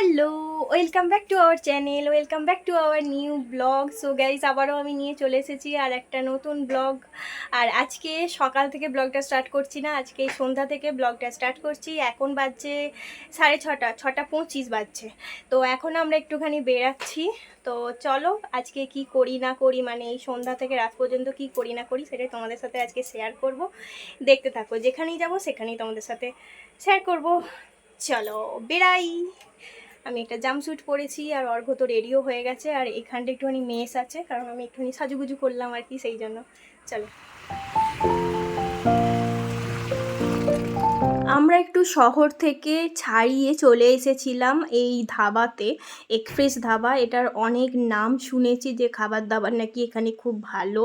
Hello, welcome back to our channel, welcome back to our new blog. So guys, আবারও আমি নিয়ে চলে এসেছি আর একটা নতুন ব্লগ। আর আজকে সকাল থেকে ব্লগটা স্টার্ট করছি না, আজকে সন্ধ্যা থেকে ব্লগটা স্টার্ট করছি। এখন বাজছে 6:30, 6:25 বাজছে। তো এখন আমরা একটুখানি বেরাচ্ছি। তো চলো আজকে কি করি না করি, মানে এই সন্ধ্যা থেকে রাত পর্যন্ত কি করি না করি সেটাই তোমাদের সাথে আজকে শেয়ার করব। দেখতে থাকো, যেখানেই যাব সেখানেই তোমাদের সাথে শেয়ার করব। চলো বেরাই। আমি একটা জাম্পস্যুট পরেছি আর অর্ঘ তো রেডিও হয়ে গেছে। আর এখানটা একটুখানি মেস আছে, কারণ আমি একটুখানি সাজুগুজু করলাম আর কি, সেই জন্য। চলো, আমরা একটু শহর থেকে ছাড়িয়ে চলে এসেছিলাম এই ধাবাতে, এক্সপ্রেস ধাবা। এটার অনেক নাম শুনেছি যে খাবার দাবার নাকি এখানে খুব ভালো।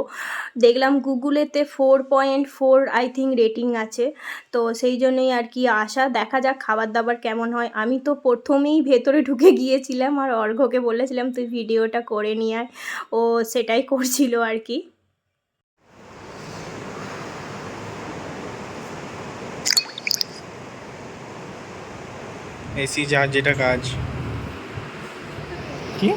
দেখলাম গুগলেতে 4.4 আই থিঙ্ক রেটিং আছে। তো সেই জন্যই আর কি আসা, দেখা যাক খাবার দাবার কেমন হয়। আমি তো প্রথমেই ভেতরে ঢুকে গিয়েছিলাম আর অর্ঘ্যকে বলেছিলাম তুই ভিডিওটা করে নিয়ে আয়, ও সেটাই করছিল আর কি। এসি যার যেটা কাজ কি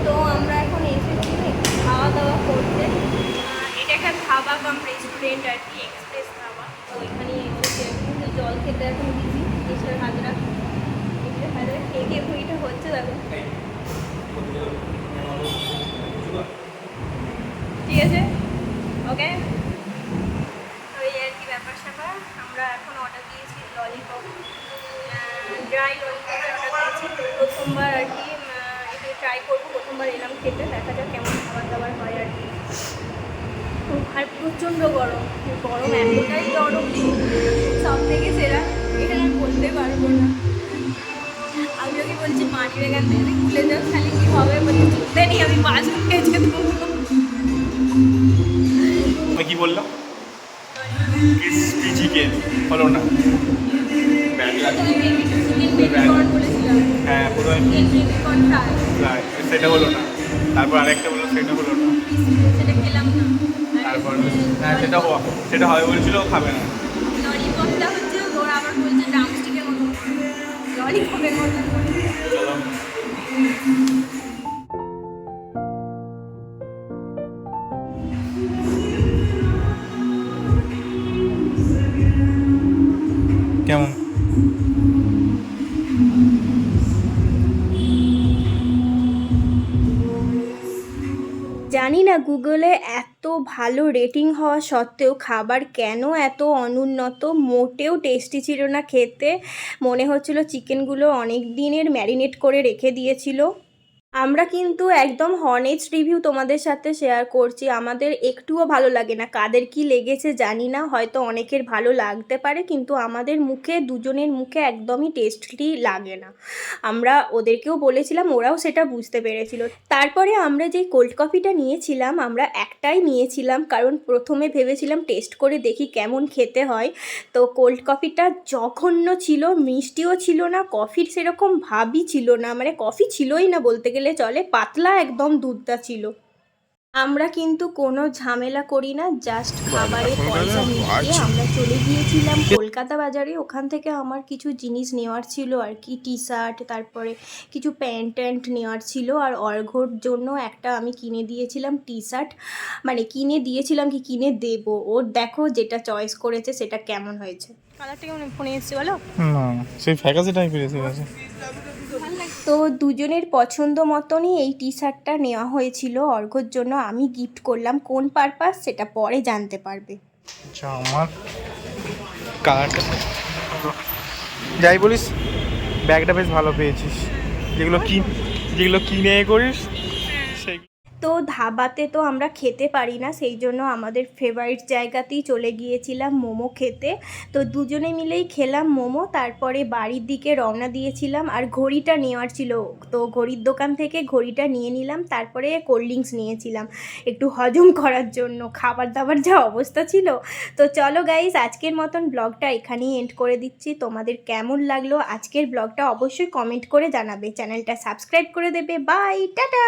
তো আমরা এখন এসেছি একটু খাওয়া দাওয়া করতে। এটা একটা ধাবা কাম রেস্টুরেন্ট আর কি, এক্সপ্রেস ধাবা। তো এখানে এসেছি আর কি, কিন্তু জল খেতে এখন দিচ্ছি মিস্টার হাজরা। মিস্টার হাজরা খেয়ে খেয়ে ভুঁড়িটা হচ্ছে দেখো। ঠিক আছে, ওকে। তো এই আর কি ব্যাপার স্যাপার। আমরা এখন অর্ডার দিয়েছি ললিপপ, ড্রাই ললিপপ অর্ডার দিয়েছি। প্রথমবার আর কি এটা ট্রাই করবো, প্রথমবার এলাম খেতে, দেখা যাক কেমন খাবার দাবার হয় আর কি। আর প্রচণ্ড গরম, গরম এতটাই গরম, সব থেকে সেরা এটা আমি বলতে পারবো না। আমি ওকে বলছি মাটির এখান থেকে খুলে যাও, খালি কী হবে বলছি চুলতে নিয়ে আমি মাছ খেয়েছে দেবো। আমি কি বললাম ক্রিসপি চিকেন হলো না। হ্যাঁ প্রথমে ফ্রাই, সেটা হলো না। তারপর আরেকটা বললো, সেটা হলো না। তারপর হ্যাঁ সেটা হবে বলছিল, খাবে না। ললিপপটা হচ্ছে ওরা আবার বলছে ড্রামস্টিকের মতো, ললিপপের মতো। চলো কেমন জানি না গুগলে এত ভালো রেটিং হওয়া সত্ত্বেও খাবার কেন এত অনুন্নত। মোটেও টেস্টি ছিল না খেতে, মনে হচ্ছিল চিকেনগুলো অনেক দিনের ম্যারিনেট করে রেখে দিয়েছিল। আমরা কিন্তু একদম হনেস্ট রিভিউ তোমাদের সাথে শেয়ার করছি, আমাদের একটুও ভালো লাগে না। কাদের কি লেগেছে জানি না, হয়তো অনেকের ভালো লাগতে পারে, কিন্তু আমাদের মুখে, দুজনের মুখে একদমই টেস্টলি লাগে না। আমরা ওদেরকেও বলেছিলাম, ওরাও সেটা বুঝতে পেরেছিল। তারপরে আমরা যেই কোল্ড কফিটা নিয়েছিলাম, আমরা একটাই নিয়েছিলাম, কারণ প্রথমে ভেবেছিলাম টেস্ট করে দেখি কেমন খেতে হয়। তো কোল্ড কফিটা জঘন্য ছিল, মিষ্টিও ছিল না, কফির সেরকম ভাবই ছিল না, মানে কফি ছিলই না বলতে গেলে চলে, পাতলা একদম দুধটা ছিল। আমরা কিন্তু কোনো ঝামেলা করি না, জাস্ট খাবারে পয়সা মিটিয়ে আমরা চলে গিয়েছিলাম কলকাতা বাজারে। ওখান থেকে আমার কিছু জিনিস নেওয়ার ছিল আর কি, টি শার্ট, তারপরে কিছু প্যান্ট ট্যান্ট নেওয়ার ছিল। আর অর্ঘ্যর জন্য একটা আমি কিনে দিয়েছিলাম টি শার্ট, মানে কিনে দিয়েছিলাম কি কিনে দেবো। ওর দেখো যেটা চয়েস করেছে সেটা কেমন হয়েছে। কালারটা কেমন ফোনে এসছে বলো? না, সেই ফ্যাকাসে টাইপের এসে গেছে। তো দুজনের পছন্দ মতনই এই টি শার্টটা নেওয়া হয়েছিল অর্ঘ্যর জন্য। আমি গিফট করলাম, কোন পারপাস সেটা পরে জানতে পারবে। আচ্ছা, আমার কালারটা যাই বলিস, ব্যাগটা বেশ ভালো পেয়েছিস। যেগুলো কিনে করিস সেই। তো ধাবাতে তো আমরা খেতে পারি না, সেই জন্য আমাদের ফেভারিট জায়গাতেই চলে গিয়েছিলাম মোমো খেতে। তো দুজনে মিলেই খেলাম মোমো, তারপরে বাড়ির দিকে রওনা দিয়েছিলাম। আর ঘড়িটা নেওয়ার ছিল, তো ঘড়ির দোকান থেকে ঘড়িটা নিয়ে নিলাম। তারপরে কোল্ড ড্রিঙ্কস নিয়েছিলাম একটু হজম করার জন্য, খাবার দাবার যা অবস্থা ছিল। তো চলো গাইস, আজকের মতন ব্লগটা এখানেই এন্ড করে দিচ্ছি। তোমাদের কেমন লাগলো আজকের ব্লগটা অবশ্যই কমেন্ট করে জানাবে, চ্যানেলটা সাবস্ক্রাইব করে দেবে। Bye, tata.